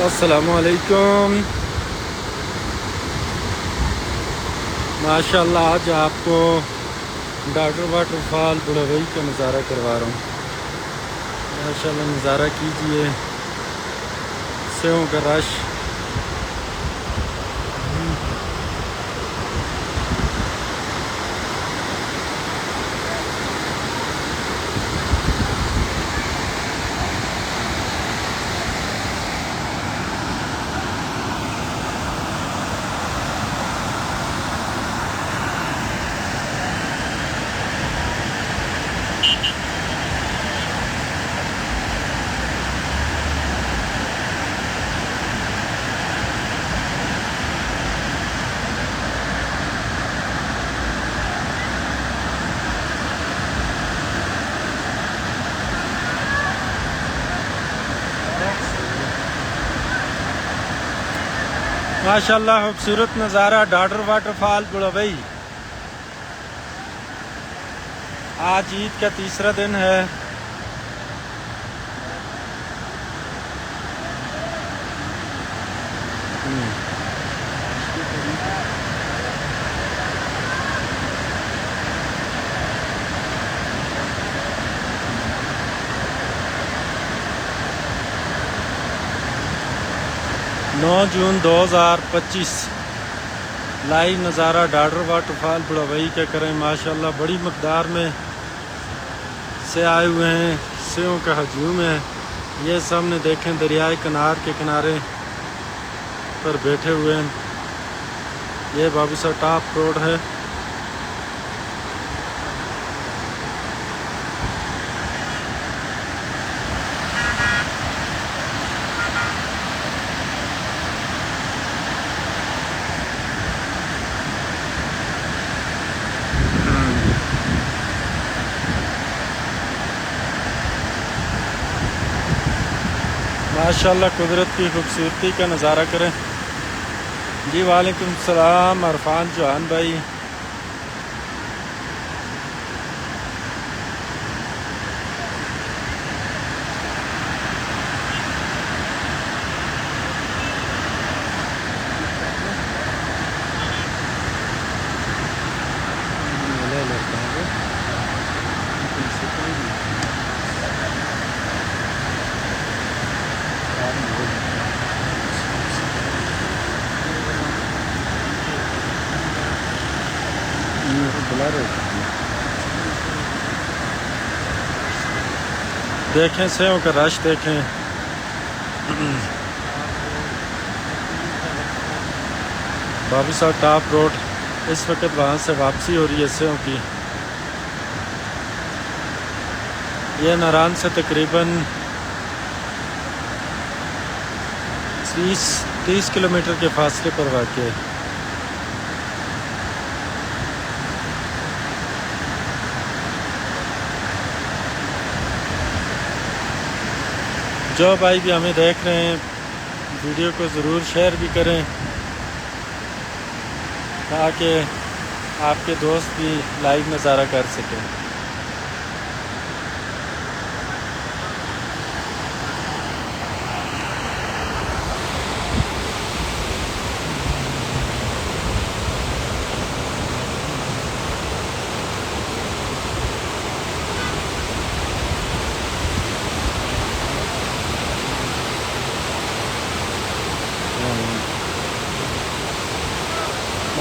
अस्सलामुअलैकुम। माशाल्लाह आज आपको डॉक्टर वाटरफॉल बुढ़ाई का नज़ारा करवा रहा हूँ। माशाल्लाह नज़ारा कीजिए, सेवों का रश। माशाल्लाह खूबसूरत नज़ारा डॉक्टर वाटरफॉल बुढ़ाई। आज ईद का तीसरा दिन है। 9 जून 2025 लाइव नज़ारा डॉक्टर वाटरफॉल बुढ़ाई का करें। माशाल्लाह बड़ी मकदार में से आए हुए हैं, सेवों का हजूम है। ये सामने देखें दरियाए किनार के किनारे पर बैठे हुए हैं। ये बाबू साहब टॉप रोड है। माशाल्लाह कुदरत की खूबसूरती का नज़ारा करें। जी वालेकुम सलाम अरफान जहान भाई। देखें सेवों का रश देखें। बाबू साहब टॉप रोड, इस वक्त वहाँ से वापसी हो रही है सेवों की। यह नारायण से तकरीबन 30 किलोमीटर के फासले पर वाक़ है। जो भाई भी हमें देख रहे हैं वीडियो को ज़रूर शेयर भी करें ताकि आपके दोस्त भी लाइव नज़ारा कर सकें।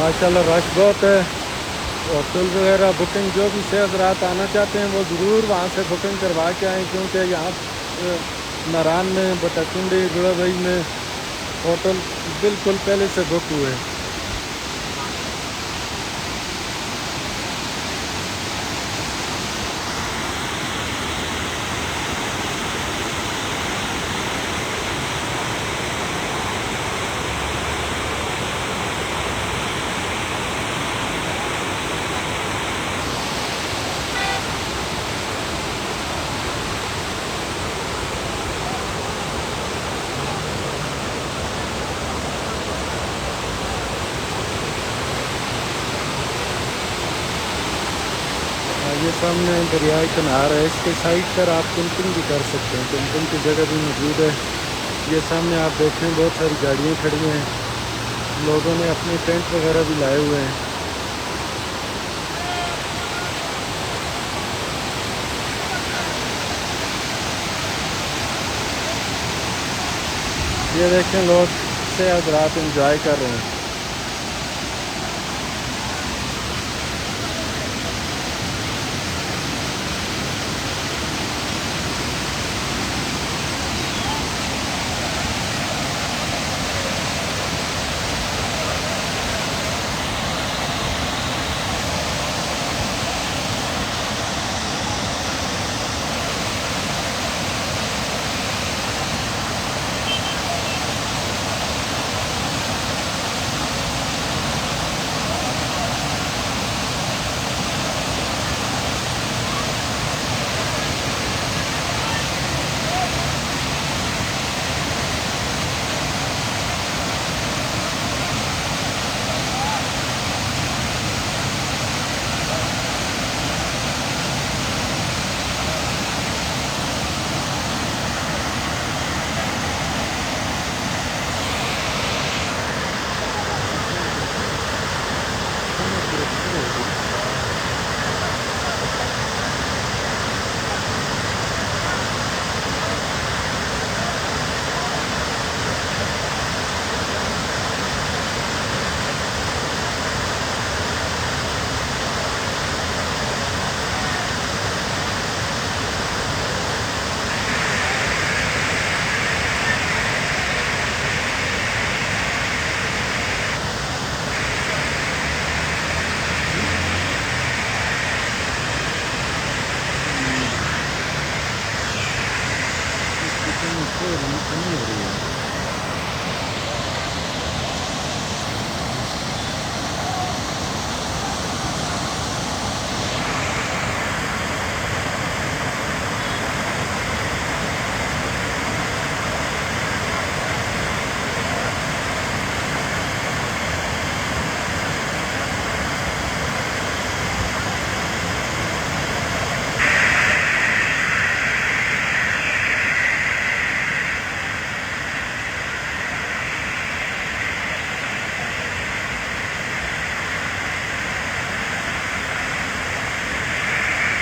माशाल्लाह रश बहुत है। होटल वगैरह बुकिंग जो भी से हज़रात आना चाहते हैं वो ज़रूर वहाँ से बुकिंग करवा के आएँ, क्योंकि यहाँ नारायण में, बटाकुंडी, बुढ़ाई में होटल बिल्कुल पहले से बुक हुए। ये सामने दरियाए किनार है, इसके साइड पर आप कैंपिंग भी कर सकते हैं। कैंपिंग की जगह भी मौजूद है। ये सामने आप देखें बहुत सारी गाड़ियाँ खड़ी हैं, लोगों ने अपने टेंट वगैरह भी लाए हुए हैं। ये देखें लोग से आज रात एंजॉय कर रहे हैं।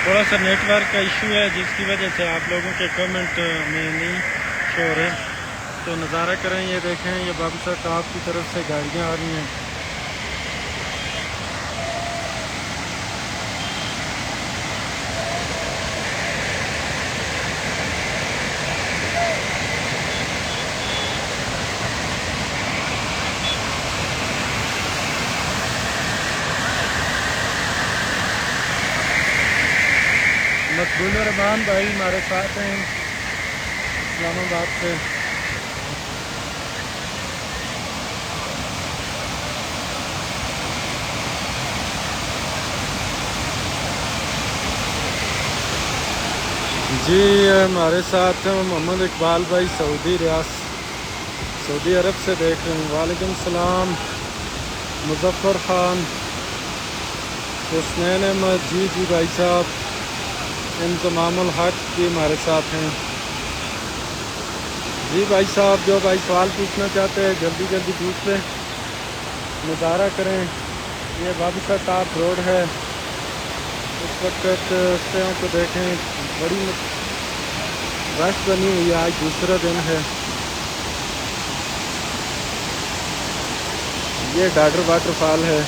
थोड़ा सा नेटवर्क का इशू है जिसकी वजह से आप लोगों के कमेंट में नहीं शो हो रहे, तो नज़ारा करें। ये देखें, ये बाबूसा टॉप की तरफ से गाड़ियाँ आ रही हैं। मकबूल रहमान भाई हमारे साथ हैं इस्लामाबाद से। जी हमारे साथ मोहम्मद इकबाल भाई सऊदी अरब से देख रहे हैं। वालेकुम सलाम। मुजफ्फर खान, हुसनैन अहमद, जी भाई साहब। इंतमामुल हक भी हमारे साथ हैं। जी भाई साहब, जो भाई सवाल पूछना चाहते हैं जल्दी जल्दी पूछ लें, नज़ारा करें। ये बाबूसा टॉप रोड है, इस वक्त रस्तियों को देखें, बड़ी रश बनी हुई है। आज दूसरा दिन है। ये डाडर वाटरफॉल है।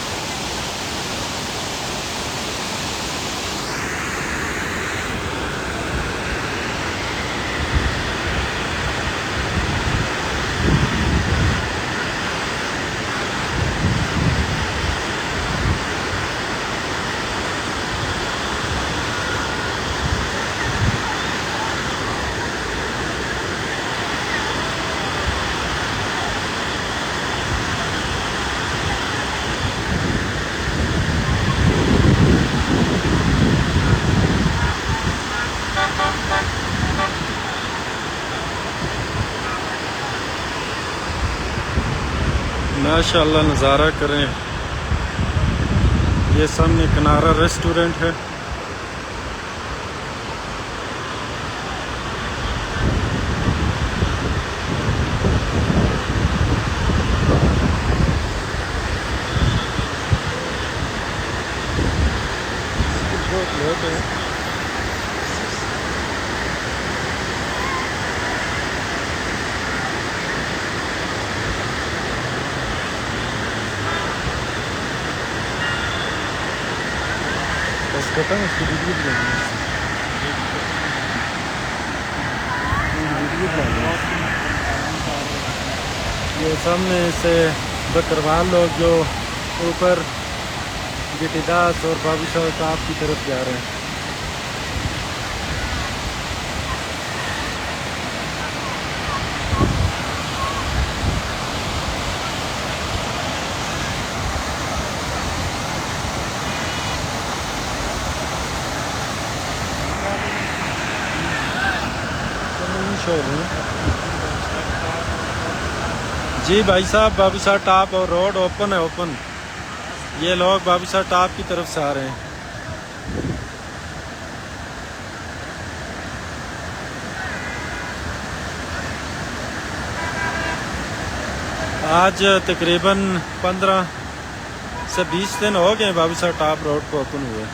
माशाअल्लाह नज़ारा करें। ये सामने किनारा रेस्टोरेंट है। खत्म उसकी वीडियो भी लगी ये सामने से बकरवाल लोग जो ऊपर गिटिदास और बाबू साहब की तरफ जा रहे हैं। जी भाई साहब, बाबू साहब टॉप और रोड ओपन है, ओपन। ये लोग बाबू साहब टॉप की तरफ से आ रहे हैं। आज तकरीबन 15 से 20 दिन हो गए बाबू साहब टॉप रोड को ओपन हुए।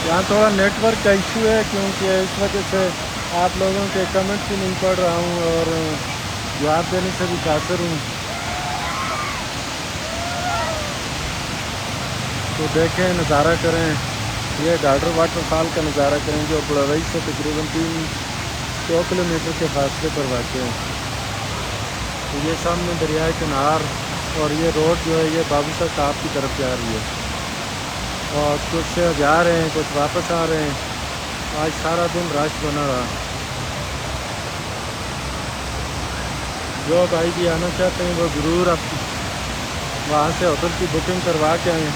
यहाँ थोड़ा नेटवर्क का इशू है, क्योंकि इस वजह से आप लोगों के कमेंट भी नहीं पढ़ रहा हूँ और जवाब देने से भी कासिर हूँ। तो देखें, नज़ारा करें, ये गार्डर वाटरफॉल का नज़ारा करें जो बुढ़ाई से तकरीबन 300 किलोमीटर के फासले पर वाक़ है। तो ये सामने दरियाए किनार और ये रोड जो है ये बाबू साहब की तरफ जा रही है और कुछ जा रहे हैं, कुछ वापस आ रहे हैं। आज सारा दिन रश बना रहा। जो भाई भी आना चाहते हैं वो ज़रूर आप वहाँ से होटल की बुकिंग करवा के आएँ,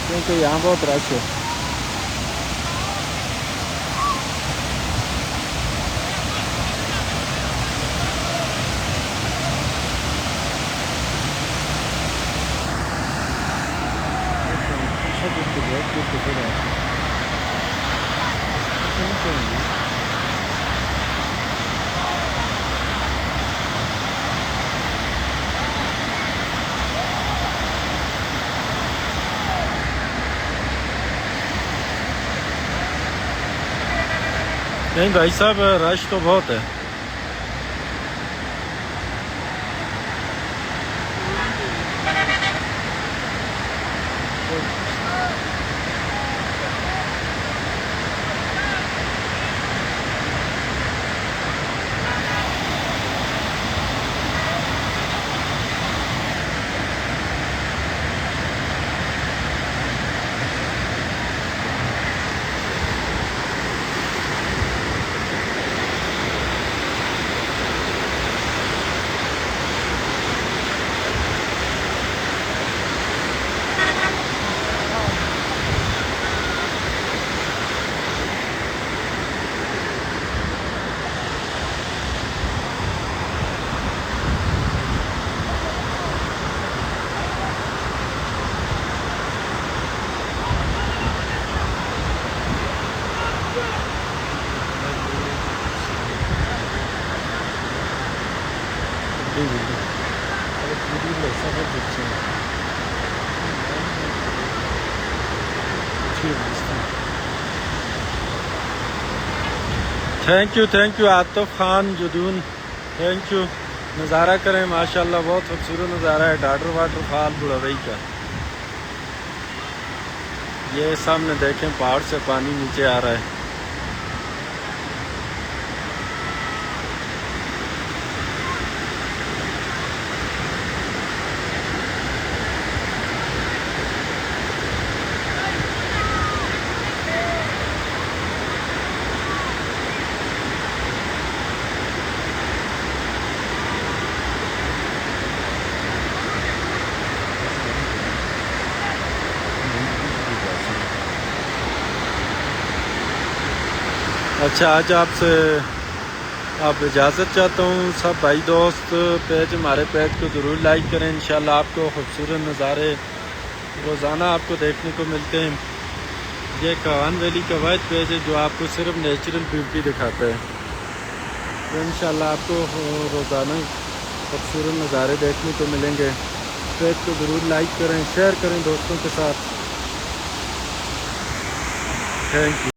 क्योंकि यहाँ बहुत रश है। नहीं भाई साहब, रश तो बहुत है। थैंक यू आतिफ खान जुदून, थैंक यू। नज़ारा करें, माशाल्लाह बहुत खूबसूरत नज़ारा है डाडर वाटरफॉल बुढ़ाई का। ये सामने देखें, पहाड़ से पानी नीचे आ रहा है। अच्छा, आज आपसे आप इजाज़त चाहता हूँ। सब भाई दोस्त हमारे पेज को ज़रूर लाइक करें। इंशाल्लाह आपको खूबसूरत नज़ारे रोज़ाना आपको देखने को मिलते हैं। ये कावान वैली का वाहिद पेज है जो आपको सिर्फ नेचुरल ब्यूटी दिखाता है। तो इंशाल्लाह आपको रोज़ाना खूबसूरत नज़ारे देखने को मिलेंगे। पेज को ज़रूर लाइक करें, शेयर करें दोस्तों के साथ। Thank you.